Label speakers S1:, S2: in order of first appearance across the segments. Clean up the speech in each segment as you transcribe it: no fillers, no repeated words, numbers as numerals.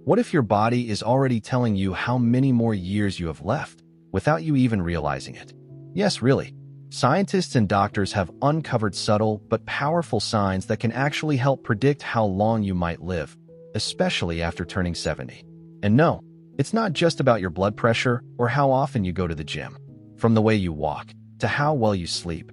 S1: What if your body is already telling you how many more years you have left, without you even realizing it? Yes, really. Scientists and doctors have uncovered subtle but powerful signs that can actually help predict how long you might live, especially after turning 70. And no, it's not just about your blood pressure or how often you go to the gym. From the way you walk, to how well you sleep,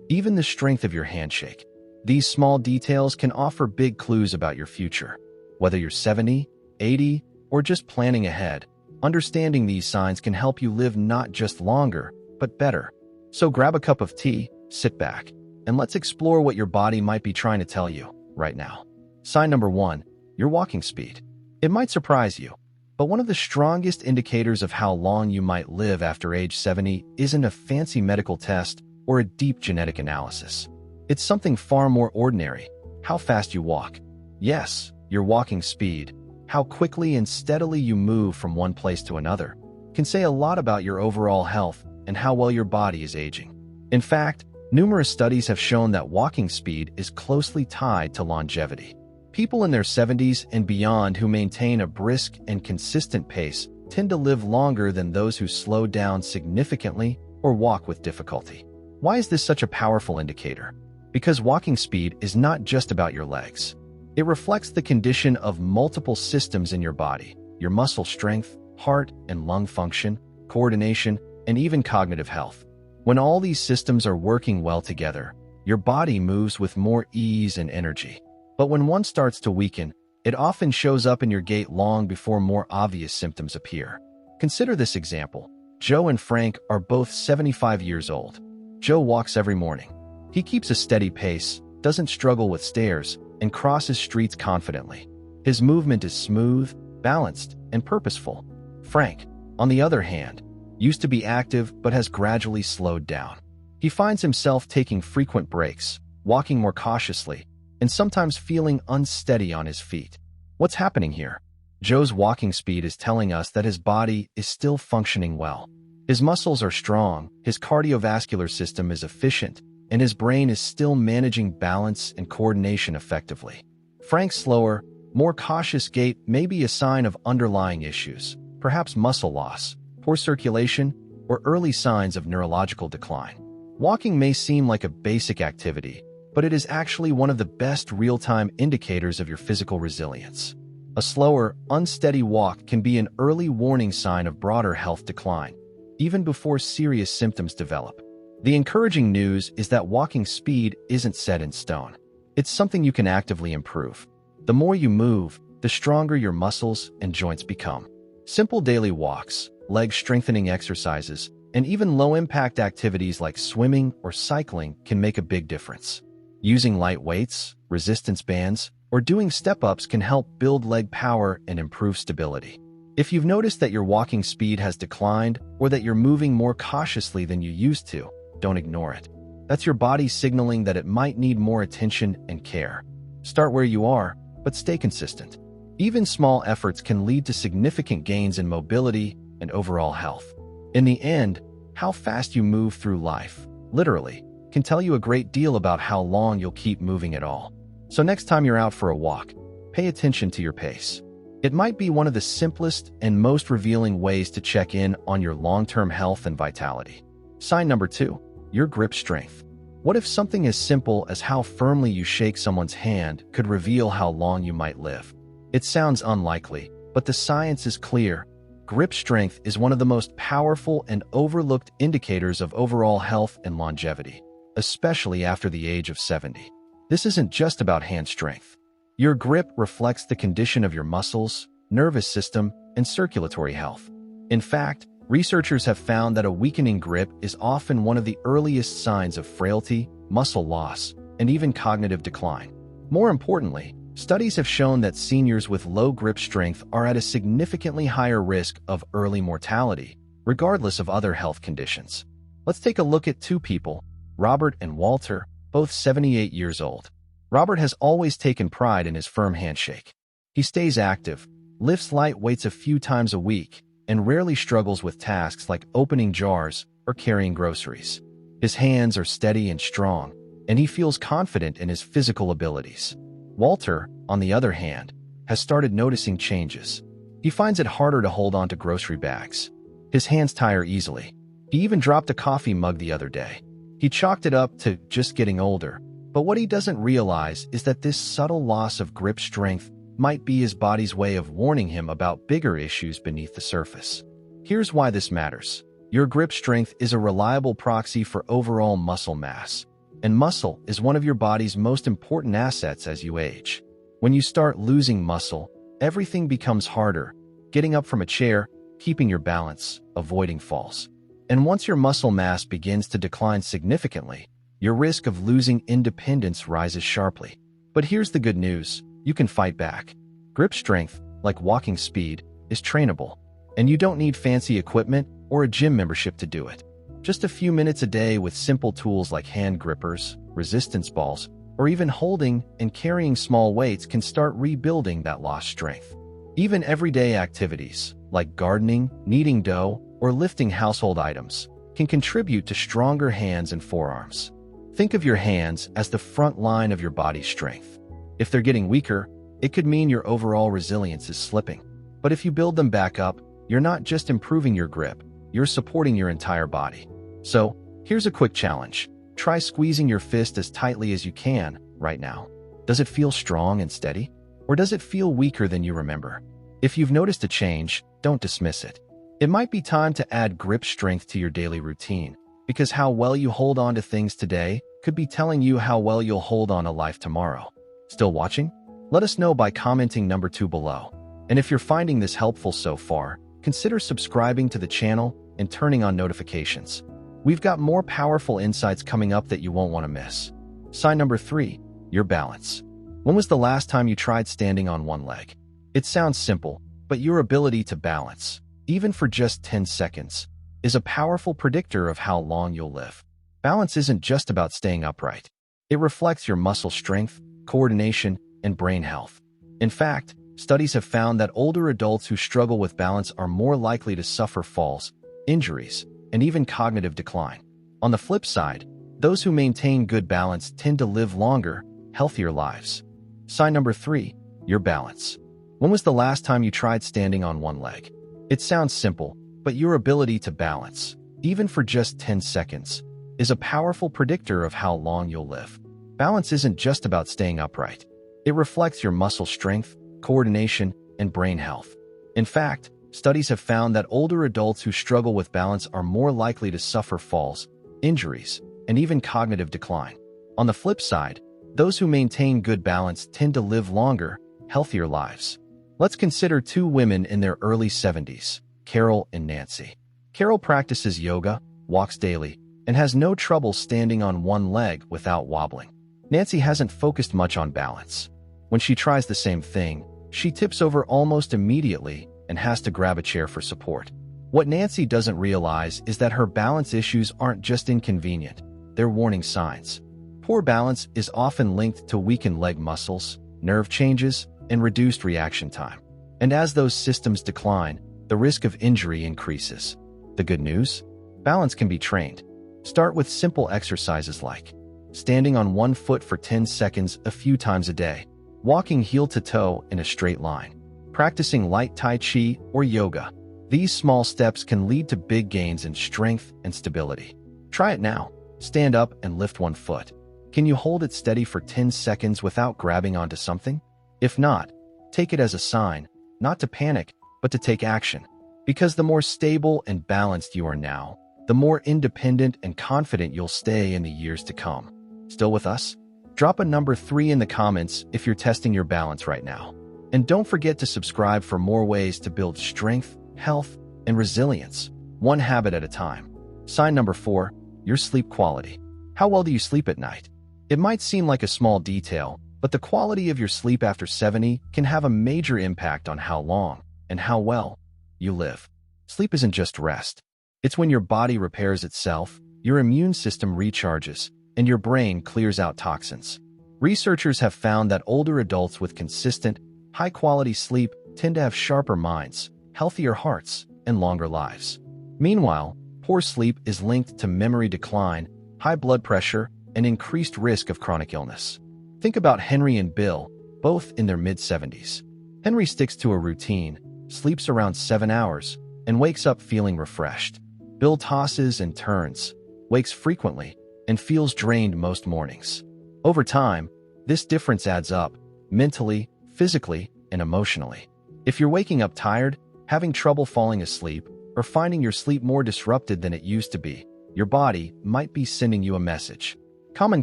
S1: even the strength of your handshake. These small details can offer big clues about your future. Whether you're 70, 80, or just planning ahead, understanding these signs can help you live not just longer, but better. So grab a cup of tea, sit back, and let's explore what your body might be trying to tell you right now. Sign number 1, your walking speed. It might surprise you, but one of the strongest indicators of how long you might live after age 70 isn't a fancy medical test or a deep genetic analysis. It's something far more ordinary: how fast you walk. Yes, your walking speed, how quickly and steadily you move from one place to another, can say a lot about your overall health and how well your body is aging. In fact, numerous studies have shown that walking speed is closely tied to longevity. People in their 70s and beyond who maintain a brisk and consistent pace tend to live longer than those who slow down significantly or walk with difficulty. Why is this such a powerful indicator? Because walking speed is not just about your legs. It reflects the condition of multiple systems in your body: your muscle strength, heart and lung function, coordination, and even cognitive health. When all these systems are working well together, your body moves with more ease and energy. But when one starts to weaken, it often shows up in your gait long before more obvious symptoms appear. Consider this example. Joe and Frank are both 75 years old. Joe walks every morning. He keeps a steady pace, doesn't struggle with stairs, and crosses streets confidently. His movement is smooth, balanced, and purposeful. Frank, on the other hand, used to be active but has gradually slowed down. He finds himself taking frequent breaks, walking more cautiously, and sometimes feeling unsteady on his feet. What's happening here? Joe's walking speed is telling us that his body is still functioning well. His muscles are strong, his cardiovascular system is efficient, and his brain is still managing balance and coordination effectively. Frank's slower, more cautious gait may be a sign of underlying issues, perhaps muscle loss, poor circulation, or early signs of neurological decline. Walking may seem like a basic activity, but it is actually one of the best real-time indicators of your physical resilience. A slower, unsteady walk can be an early warning sign of broader health decline, even before serious symptoms develop. The encouraging news is that walking speed isn't set in stone. It's something you can actively improve. The more you move, the stronger your muscles and joints become. Simple daily walks, leg-strengthening exercises, and even low-impact activities like swimming or cycling can make a big difference. Using light weights, resistance bands, or doing step-ups can help build leg power and improve stability. If you've noticed that your walking speed has declined or that you're moving more cautiously than you used to, don't ignore it. That's your body signaling that it might need more attention and care. Start where you are, but stay consistent. Even small efforts can lead to significant gains in mobility and overall health. In the end, how fast you move through life, literally, can tell you a great deal about how long you'll keep moving at all. So next time you're out for a walk, pay attention to your pace. It might be one of the simplest and most revealing ways to check in on your long-term health and vitality. Sign number 2, your grip strength. What if something as simple as how firmly you shake someone's hand could reveal how long you might live? It sounds unlikely, but the science is clear. Grip strength is one of the most powerful and overlooked indicators of overall health and longevity, especially after the age of 70. This isn't just about hand strength. Your grip reflects the condition of your muscles, nervous system, and circulatory health. In fact, researchers have found that a weakening grip is often one of the earliest signs of frailty, muscle loss, and even cognitive decline. More importantly, studies have shown that seniors with low grip strength are at a significantly higher risk of early mortality, regardless of other health conditions. Let's take a look at two people, Robert and Walter, both 78 years old. Robert has always taken pride in his firm handshake. He stays active, lifts light weights a few times a week, and rarely struggles with tasks like opening jars or carrying groceries. His hands are steady and strong, and he feels confident in his physical abilities. Walter, on the other hand, has started noticing changes. He finds it harder to hold on to grocery bags. His hands tire easily. He even dropped a coffee mug the other day. He chalked it up to just getting older. But what he doesn't realize is that this subtle loss of grip strength might be his body's way of warning him about bigger issues beneath the surface. Here's why this matters. Your grip strength is a reliable proxy for overall muscle mass. And muscle is one of your body's most important assets as you age. When you start losing muscle, everything becomes harder. Getting up from a chair, keeping your balance, avoiding falls. And once your muscle mass begins to decline significantly, your risk of losing independence rises sharply. But here's the good news. You can fight back. Grip strength, like walking speed, is trainable. And you don't need fancy equipment or a gym membership to do it. Just a few minutes a day with simple tools like hand grippers, resistance balls, or even holding and carrying small weights can start rebuilding that lost strength. Even everyday activities, like gardening, kneading dough, or lifting household items, can contribute to stronger hands and forearms. Think of your hands as the front line of your body's strength. If they're getting weaker, it could mean your overall resilience is slipping. But if you build them back up, you're not just improving your grip, you're supporting your entire body. So, here's a quick challenge. Try squeezing your fist as tightly as you can right now. Does it feel strong and steady? Or does it feel weaker than you remember? If you've noticed a change, don't dismiss it. It might be time to add grip strength to your daily routine, because how well you hold on to things today could be telling you how well you'll hold on to life tomorrow. Still watching? Let us know by commenting number 2 below. And if you're finding this helpful so far, consider subscribing to the channel and turning on notifications. We've got more powerful insights coming up that you won't want to miss. Sign number 3, your balance. When was the last time you tried standing on one leg? It sounds simple, but your ability to balance, even for just 10 seconds, is a powerful predictor of how long you'll live. Balance isn't just about staying upright. It reflects your muscle strength, coordination, and brain health. In fact, studies have found that older adults who struggle with balance are more likely to suffer falls, injuries, and even cognitive decline. On the flip side, those who maintain good balance tend to live longer, healthier lives. Sign number 3, your balance. When was the last time you tried standing on one leg? It sounds simple, but your ability to balance, even for just 10 seconds, is a powerful predictor of how long you'll live. Balance isn't just about staying upright. It reflects your muscle strength, coordination, and brain health. In fact, studies have found that older adults who struggle with balance are more likely to suffer falls, injuries, and even cognitive decline. On the flip side, those who maintain good balance tend to live longer, healthier lives. Let's consider 2 women in their early 70s, Carol and Nancy. Carol practices yoga, walks daily, and has no trouble standing on one leg without wobbling. Nancy hasn't focused much on balance. When she tries the same thing, she tips over almost immediately and has to grab a chair for support. What Nancy doesn't realize is that her balance issues aren't just inconvenient, they're warning signs. Poor balance is often linked to weakened leg muscles, nerve changes, and reduced reaction time. And as those systems decline, the risk of injury increases. The good news? Balance can be trained. Start with simple exercises like standing on one foot for 10 seconds a few times a day, walking heel to toe in a straight line, practicing light Tai Chi or yoga. These small steps can lead to big gains in strength and stability. Try it now. Stand up and lift one foot. Can you hold it steady for 10 seconds without grabbing onto something? If not, take it as a sign, not to panic, but to take action. Because the more stable and balanced you are now, the more independent and confident you'll stay in the years to come. Still with us? Drop a number 3 in the comments if you're testing your balance right now. And don't forget to subscribe for more ways to build strength, health, and resilience, one habit at a time. Sign number 4, your sleep quality. How well do you sleep at night? It might seem like a small detail, but the quality of your sleep after 70 can have a major impact on how long and how well you live. Sleep isn't just rest. It's when your body repairs itself, your immune system recharges, and your brain clears out toxins. Researchers have found that older adults with consistent, high-quality sleep tend to have sharper minds, healthier hearts, and longer lives. Meanwhile, poor sleep is linked to memory decline, high blood pressure, and increased risk of chronic illness. Think about Henry and Bill, both in their mid-70s. Henry sticks to a routine, sleeps around 7 hours, and wakes up feeling refreshed. Bill tosses and turns, wakes frequently, and feels drained most mornings. Over time, this difference adds up, mentally, physically, and emotionally. If you're waking up tired, having trouble falling asleep, or finding your sleep more disrupted than it used to be, your body might be sending you a message. Common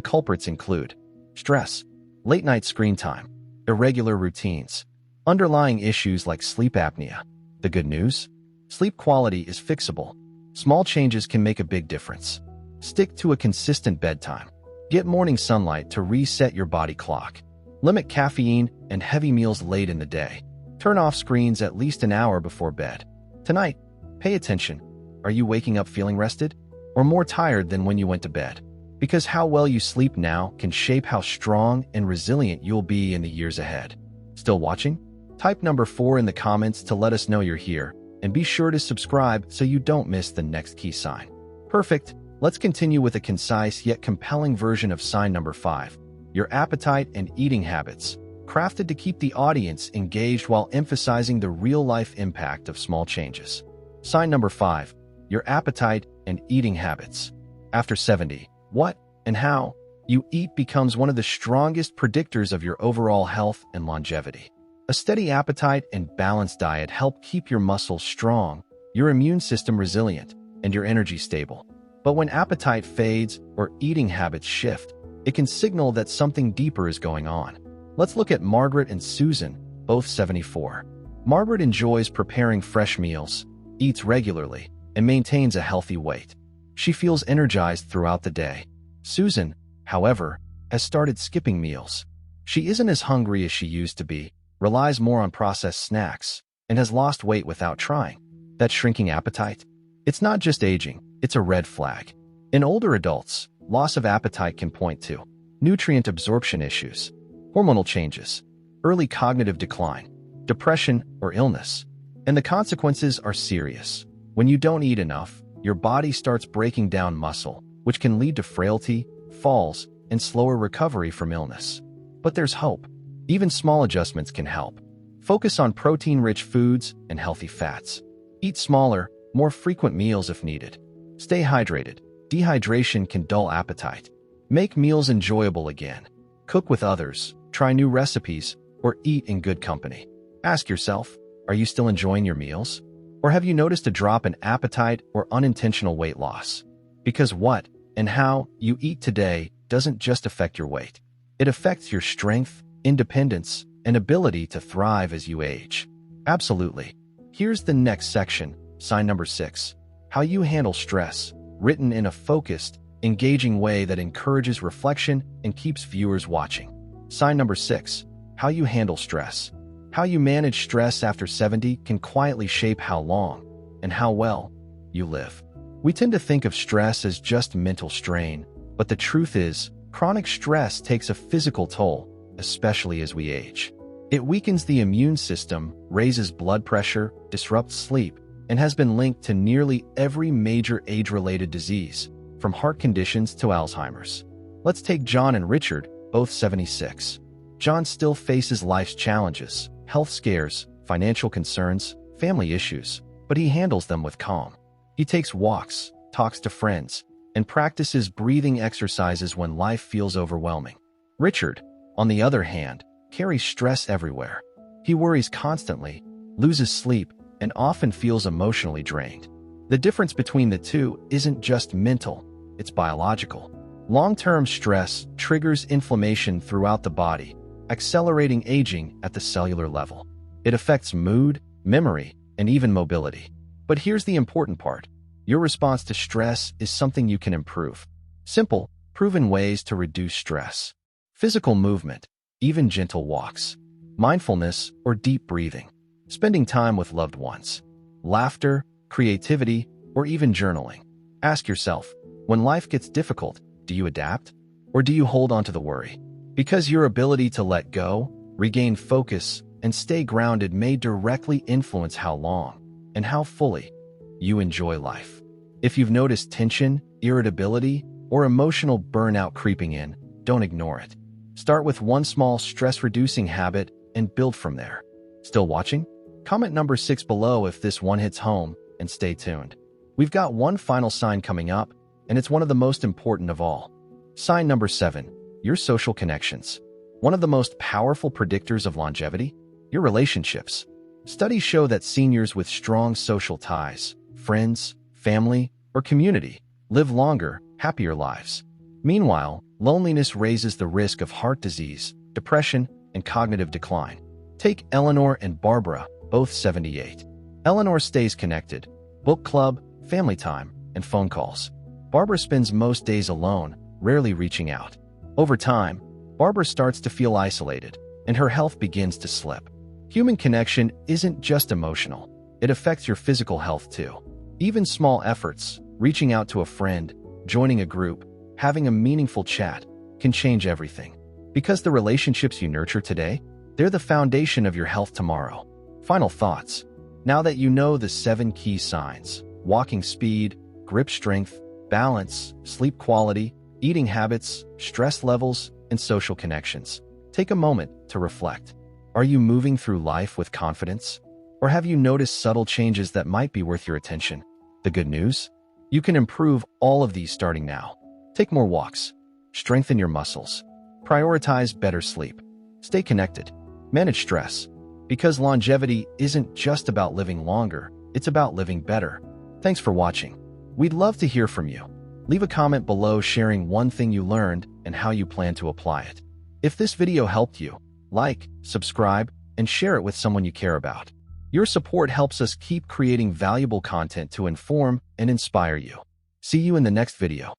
S1: culprits include stress, late-night screen time, irregular routines, underlying issues like sleep apnea. The good news? Sleep quality is fixable. Small changes can make a big difference. Stick to a consistent bedtime. Get morning sunlight to reset your body clock. Limit caffeine and heavy meals late in the day. Turn off screens at least an hour before bed. Tonight, pay attention. Are you waking up feeling rested or more tired than when you went to bed? Because how well you sleep now can shape how strong and resilient you'll be in the years ahead. Still watching? Type number 4 in the comments to let us know you're here, and be sure to subscribe so you don't miss the next key sign. Perfect. Let's continue with a concise yet compelling version of sign number 5, your appetite and eating habits, crafted to keep the audience engaged while emphasizing the real-life impact of small changes. Sign number 5, your appetite and eating habits. After 70, what and how you eat becomes one of the strongest predictors of your overall health and longevity. A steady appetite and balanced diet help keep your muscles strong, your immune system resilient, and your energy stable. But when appetite fades or eating habits shift, it can signal that something deeper is going on. Let's look at Margaret and Susan, both 74. Margaret enjoys preparing fresh meals, eats regularly, and maintains a healthy weight. She feels energized throughout the day. Susan, however, has started skipping meals. She isn't as hungry as she used to be, relies more on processed snacks, and has lost weight without trying. That shrinking appetite? It's not just aging, it's a red flag. In older adults, loss of appetite can point to nutrient absorption issues, hormonal changes, early cognitive decline, depression, or illness. And the consequences are serious. When you don't eat enough, your body starts breaking down muscle, which can lead to frailty, falls, and slower recovery from illness. But there's hope. Even small adjustments can help. Focus on protein-rich foods and healthy fats. Eat smaller, more frequent meals if needed. Stay hydrated. Dehydration can dull appetite. Make meals enjoyable again. Cook with others, try new recipes, or eat in good company. Ask yourself, are you still enjoying your meals? Or have you noticed a drop in appetite or unintentional weight loss? Because what and how you eat today doesn't just affect your weight. It affects your strength, independence, and ability to thrive as you age. Absolutely. Here's the next section, sign number 6, how you handle stress, written in a focused, engaging way that encourages reflection and keeps viewers watching. Sign number 6, how you handle stress. How you manage stress after 70 can quietly shape how long and how well you live. We tend to think of stress as just mental strain, but the truth is, chronic stress takes a physical toll, especially as we age. It weakens the immune system, raises blood pressure, disrupts sleep, and has been linked to nearly every major age-related disease, from heart conditions to Alzheimer's. Let's take John and Richard, both 76. John still faces life's challenges, health scares, financial concerns, family issues, but he handles them with calm. He takes walks, talks to friends, and practices breathing exercises when life feels overwhelming. Richard, on the other hand, carries stress everywhere. He worries constantly, loses sleep, and often feels emotionally drained. The difference between the two isn't just mental, it's biological. Long-term stress triggers inflammation throughout the body, accelerating aging at the cellular level. It affects mood, memory, and even mobility. But here's the important part. Your response to stress is something you can improve. Simple, proven ways to reduce stress. Physical movement, even gentle walks. Mindfulness or deep breathing. Spending time with loved ones. Laughter, creativity, or even journaling. Ask yourself, when life gets difficult, do you adapt? Or do you hold on to the worry? Because your ability to let go, regain focus, and stay grounded may directly influence how long and how fully you enjoy life. If you've noticed tension, irritability, or emotional burnout creeping in, don't ignore it. Start with one small stress-reducing habit and build from there. Still watching? Comment number 6 below if this one hits home, and stay tuned. We've got one final sign coming up, and it's one of the most important of all. Sign number 7, your social connections. One of the most powerful predictors of longevity, your relationships. Studies show that seniors with strong social ties, friends, family, or community, live longer, happier lives. Meanwhile, loneliness raises the risk of heart disease, depression, and cognitive decline. Take Eleanor and Barbara, both 78. Eleanor stays connected, book club, family time, and phone calls. Barbara spends most days alone, rarely reaching out. Over time, Barbara starts to feel isolated, and her health begins to slip. Human connection isn't just emotional, it affects your physical health too. Even small efforts, reaching out to a friend, joining a group, having a meaningful chat, can change everything. Because the relationships you nurture today, they're the foundation of your health tomorrow. Final thoughts. Now that you know the 7 key signs, walking speed, grip strength, balance, sleep quality, eating habits, stress levels, and social connections, take a moment to reflect. Are you moving through life with confidence? Or have you noticed subtle changes that might be worth your attention? The good news? You can improve all of these starting now. Take more walks. Strengthen your muscles. Prioritize better sleep. Stay connected. Manage stress. Because longevity isn't just about living longer, it's about living better. Thanks for watching. We'd love to hear from you. Leave a comment below sharing one thing you learned and how you plan to apply it. If this video helped you, like, subscribe, and share it with someone you care about. Your support helps us keep creating valuable content to inform and inspire you. See you in the next video.